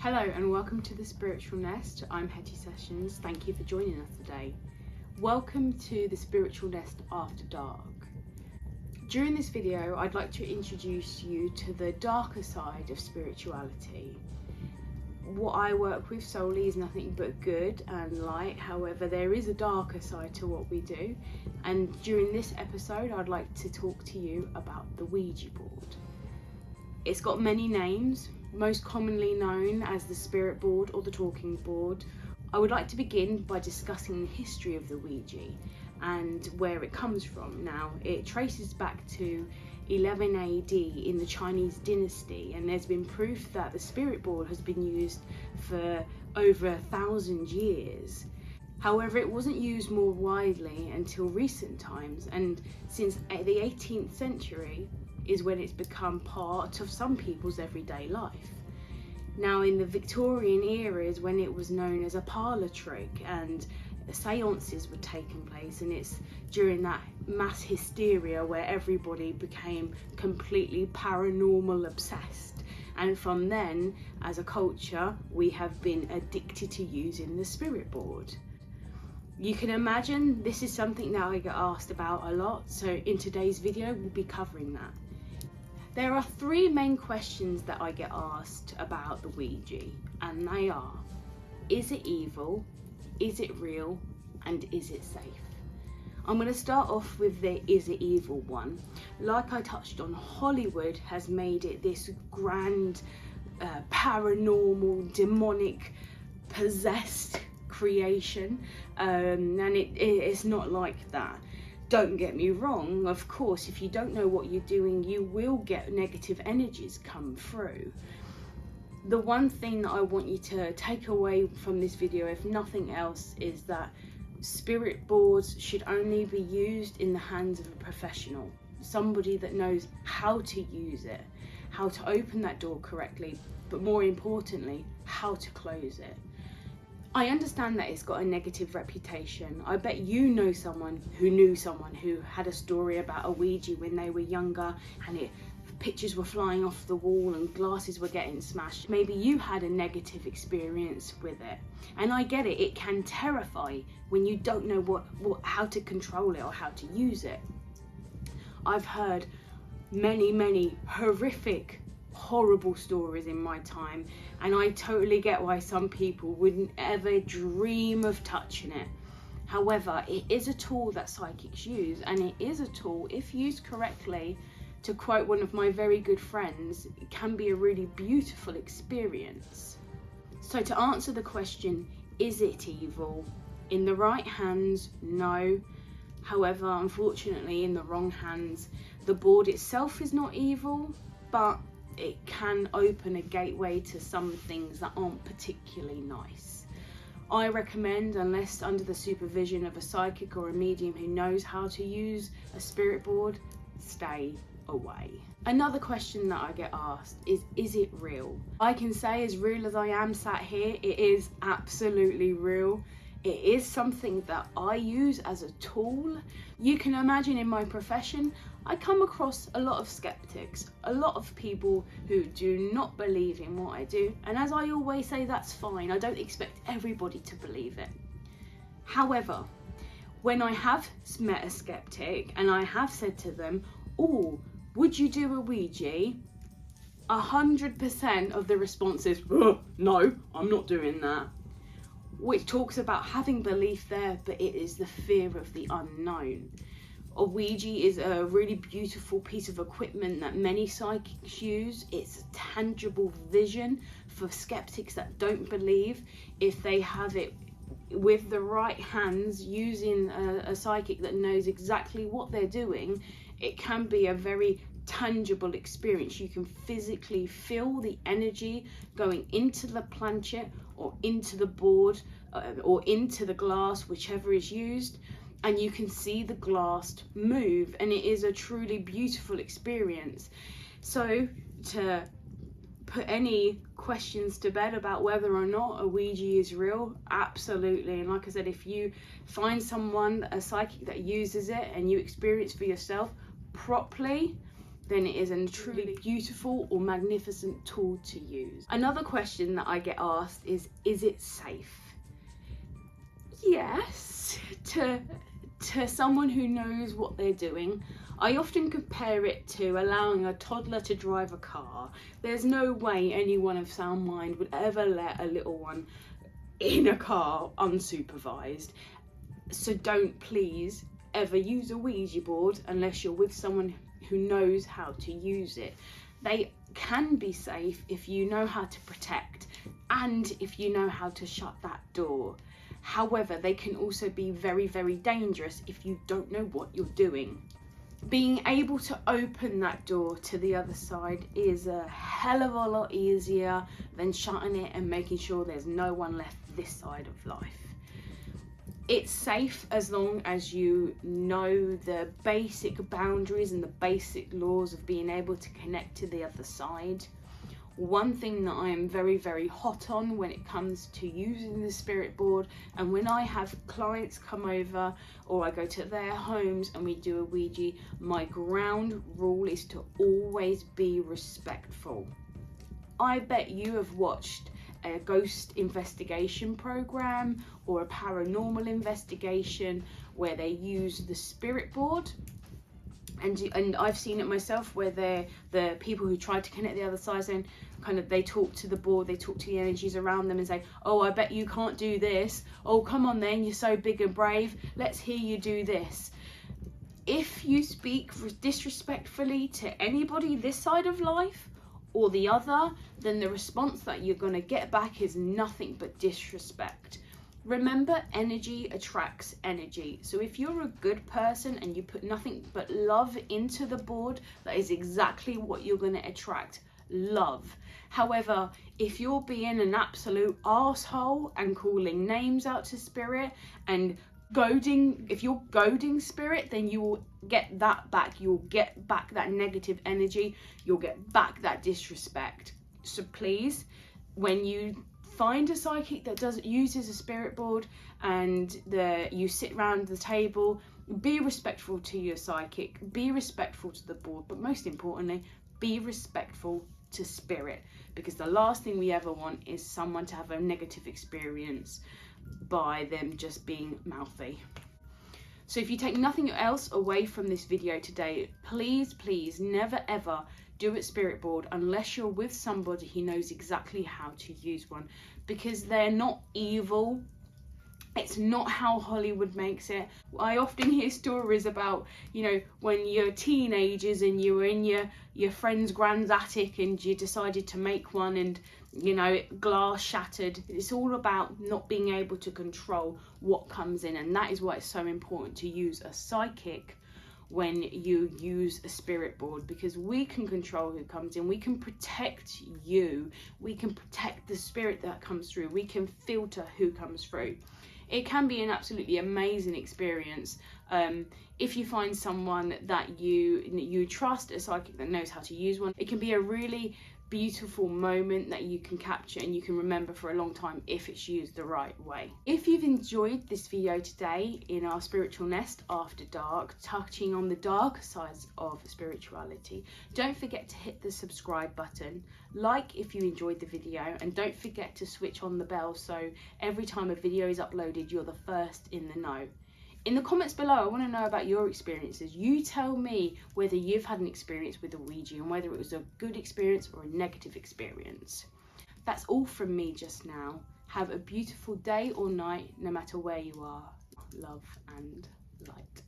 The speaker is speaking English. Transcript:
Hello and welcome to the Spiritual Nest. I'm Hetty Sessions. Thank you for joining us today. Welcome to the Spiritual Nest After Dark. During this video, I'd like to introduce you to the darker side of spirituality. What I work with solely is nothing but good and light. However, there is a darker side to what we do. And during this episode, I'd like to talk to you about the Ouija board. It's got many names, most commonly known as the spirit board or the talking board. I would like to begin by discussing the history of the Ouija and where it comes from. Now, it traces back to 11 AD in the Chinese dynasty, and there's been proof that the spirit board has been used for over 1,000 years. However, it wasn't used more widely until recent times, and since the 18th century is when it's become part of some people's everyday life. Now, in the Victorian era is when it was known as a parlour trick, and seances were taking place, and it's during that mass hysteria where everybody became completely paranormal obsessed. And from then, as a culture, we have been addicted to using the spirit board. You can imagine this is something that I get asked about a lot, so in today's video we'll be covering that. There are three main questions that I get asked about the Ouija, and they are: is it evil, is it real, and is it safe? I'm going to start off with the is it evil one. Like I touched on, Hollywood has made it this grand, paranormal, demonic, possessed creation, and it's not like that. Don't get me wrong, of course, if you don't know what you're doing, you will get negative energies come through. The one thing that I want you to take away from this video, if nothing else, is that spirit boards should only be used in the hands of a professional, somebody that knows how to use it, how to open that door correctly, but more importantly, how to close it. I understand that it's got a negative reputation. I bet you know someone who had a story about a Ouija when they were younger, and pictures were flying off the wall and glasses were getting smashed. Maybe you had a negative experience with it. And I get it, it can terrify when you don't know how to control it or how to use it. I've heard many horrific, horrible stories in my time, and I totally get why some people wouldn't ever dream of touching it. However, it is a tool that psychics use, and it is a tool, if used correctly, to quote one of my very good friends, it can be a really beautiful experience. So to answer the question, is it evil? In the right hands, no. However, unfortunately, in the wrong hands, the board itself is not evil, but it can open a gateway to some things that aren't particularly nice. I recommend, unless under the supervision of a psychic or a medium who knows how to use a spirit board, stay away. Another question that I get asked is it real? I can say, as real as I am sat here, it is absolutely real. It is something that I use as a tool. You can imagine in my profession, I come across a lot of skeptics, a lot of people who do not believe in what I do. And as I always say, that's fine. I don't expect everybody to believe it. However, when I have met a skeptic and I have said to them, oh, would you do a Ouija? 100% of the response is, no, I'm not doing that. Which talks about having belief there, but it is the fear of the unknown. A Ouija is a really beautiful piece of equipment that many psychics use. It's a tangible vision for skeptics that don't believe. If they have it with the right hands, using a psychic that knows exactly what they're doing, it can be a very tangible experience. You can physically feel the energy going into the planchet or into the board or into the glass, whichever is used, and you can see the glass move, and it is a truly beautiful experience. So to put any questions to bed about whether or not a Ouija is real, absolutely. And like I said, if you find someone, a psychic that uses it, and you experience for yourself properly, then it is a truly beautiful or magnificent tool to use. Another question that I get asked is it safe? Yes, to someone who knows what they're doing. I often compare it to allowing a toddler to drive a car. There's no way anyone of sound mind would ever let a little one in a car unsupervised. So don't please ever use a Ouija board unless you're with someone who knows how to use it. They can be safe if you know how to protect and if you know how to shut that door. However, they can also be very, very dangerous if you don't know what you're doing. Being able to open that door to the other side is a hell of a lot easier than shutting it and making sure there's no one left this side of life. It's safe as long as you know the basic boundaries and the basic laws of being able to connect to the other side. One thing that I am very, very hot on when it comes to using the spirit board, and when I have clients come over or I go to their homes and we do a Ouija, my ground rule is to always be respectful. I bet you have watched a ghost investigation program or a paranormal investigation where they use the spirit board, and I've seen it myself where the people who tried to connect the other side, and kind of they talk to the board, they talk to the energies around them and say, oh, I bet you can't do this, oh come on then, you're so big and brave, let's hear you do this. If you speak disrespectfully to anybody this side of life or the other, then the response that you're going to get back is nothing but disrespect. Remember, energy attracts energy. So if you're a good person and you put nothing but love into the board, that is exactly what you're going to attract. Love. However, if you're being an absolute arsehole and calling names out to spirit and goading, if you're goading spirit, then you will get that back. You'll get back that negative energy. You'll get back that disrespect. So please, when you find a psychic that uses a spirit board and you sit around the table, be respectful to your psychic, be respectful to the board, but most importantly, be respectful to spirit, because the last thing we ever want is someone to have a negative experience by them just being mouthy. So if you take nothing else away from this video today, please never ever do a spirit board unless you're with somebody who knows exactly how to use one, because they're not evil. It's not how Hollywood makes it. I often hear stories about, when you're teenagers and you were in your friend's grand's attic and you decided to make one and, glass shattered. It's all about not being able to control what comes in, and that is why it's so important to use a psychic when you use a spirit board, because we can control who comes in, we can protect you, we can protect the spirit that comes through, we can filter who comes through. It can be an absolutely amazing experience if you find someone that you trust, a psychic that knows how to use one. It can be a really beautiful moment that you can capture and you can remember for a long time if it's used the right way. If you've enjoyed this video today in our spiritual nest after dark, touching on the darker sides of spirituality, don't forget to hit the subscribe button, like if you enjoyed the video, and don't forget to switch on the bell so every time a video is uploaded you're the first in the know. In the comments below, I want to know about your experiences. You tell me whether you've had an experience with a Ouija and whether it was a good experience or a negative experience. That's all from me just now. Have a beautiful day or night, no matter where you are. Love and light.